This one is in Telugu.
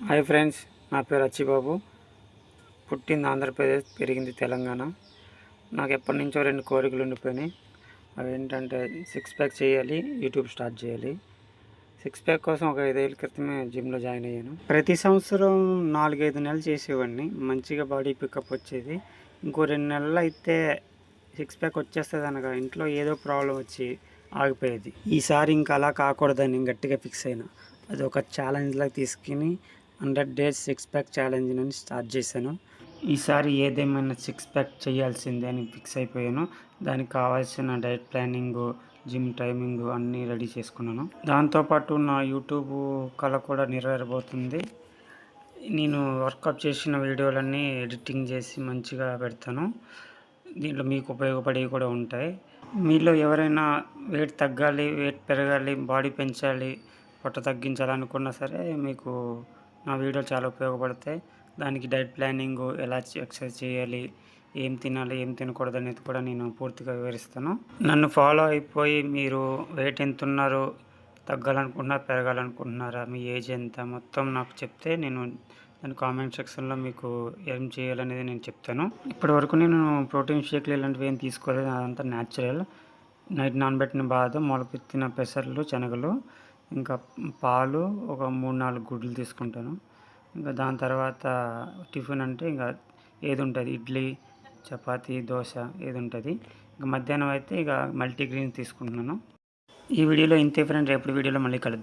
హాయ్ ఫ్రెండ్స్, నా పేరు అచ్చిబాబు. పుట్టింది ఆంధ్రప్రదేశ్, పెరిగింది తెలంగాణ. నాకు ఎప్పటి నుంచో 2 కోరికలు ఉండిపోయినాయి. అవి ఏంటంటే సిక్స్ ప్యాక్ చేయాలి, యూట్యూబ్ స్టార్ట్ చేయాలి. సిక్స్ ప్యాక్ కోసం ఒక 5 ఏళ్ళ క్రితమే జిమ్లో జాయిన్ అయ్యాను. ప్రతి సంవత్సరం 4-5 నెలలు చేసేవాడిని, మంచిగా బాడీ పికప్ వచ్చేది. ఇంకో 2 నెలలు అయితే సిక్స్ ప్యాక్ వచ్చేస్తుంది అనగా ఇంట్లో ఏదో ప్రాబ్లం వచ్చి ఆగిపోయేది. ఈసారి ఇంకా అలా కాకూడదని గట్టిగా ఫిక్స్ అయినా. అది ఒక ఛాలెంజ్లాగా తీసుకుని 100 డేస్ సిక్స్ ప్యాక్ ఛాలెంజ్ అని స్టార్ట్ చేశాను. ఈసారి ఏదేమైనా సిక్స్ ప్యాక్ చేయాల్సిందే అని ఫిక్స్ అయిపోయాను. దానికి కావాల్సిన డైట్ ప్లానింగు, జిమ్ టైమింగు అన్నీ రెడీ చేసుకున్నాను. దాంతోపాటు నా యూట్యూబ్ కళ కూడా నెరవేరబోతుంది. నేను వర్కౌట్ చేసిన వీడియోలన్నీ ఎడిటింగ్ చేసి మంచిగా పెడతాను. దీంట్లో మీకు ఉపయోగపడేవి కూడా ఉంటాయి. మీలో ఎవరైనా వెయిట్ తగ్గాలి, వెయిట్ పెరగాలి, బాడీ పెంచాలి, పొట్ట తగ్గించాలనుకున్నా సరే మీకు నా వీడియోలు చాలా ఉపయోగపడతాయి. దానికి డైట్ ప్లానింగు, ఎలా ఎక్సర్సైజ్ చేయాలి, ఏం తినాలి, ఏం తినకూడదు అనేది కూడా నేను పూర్తిగా వివరిస్తాను. నన్ను ఫాలో అయిపోయి మీరు వెయిట్ ఎంత ఉన్నారో, తగ్గాలనుకుంటున్నారా, పెరగాలనుకుంటున్నారా, మీ ఏజ్ ఎంత, మొత్తం నాకు చెప్తే నేను దాని కామెంట్ సెక్షన్లో మీకు ఏం చేయాలనేది నేను చెప్తాను. ఇప్పటివరకు నేను ప్రోటీన్ షేక్లు ఇలాంటివి ఏం తీసుకోలేదు. అదంతా న్యాచురల్. నైట్ నానబెట్టిన బాదం, మొలకెత్తిన పెసర్లు, శనగలు, ఇంకా పాలు, ఒక 3-4 గుడ్లు తీసుకుంటాను. ఇంకా దాని తర్వాత టిఫిన్ అంటే ఇంకా ఏది ఉంటుంది, ఇడ్లీ, చపాతీ, దోశ ఏది ఉంటుంది. ఇంకా మధ్యాహ్నం అయితే ఇక మల్టీగ్రెయిన్ తీసుకుంటున్నాను. ఈ వీడియోలో ఇంతే ఫ్రెండ్స్, రేపటి వీడియోలో మళ్ళీ కలుద్దాం.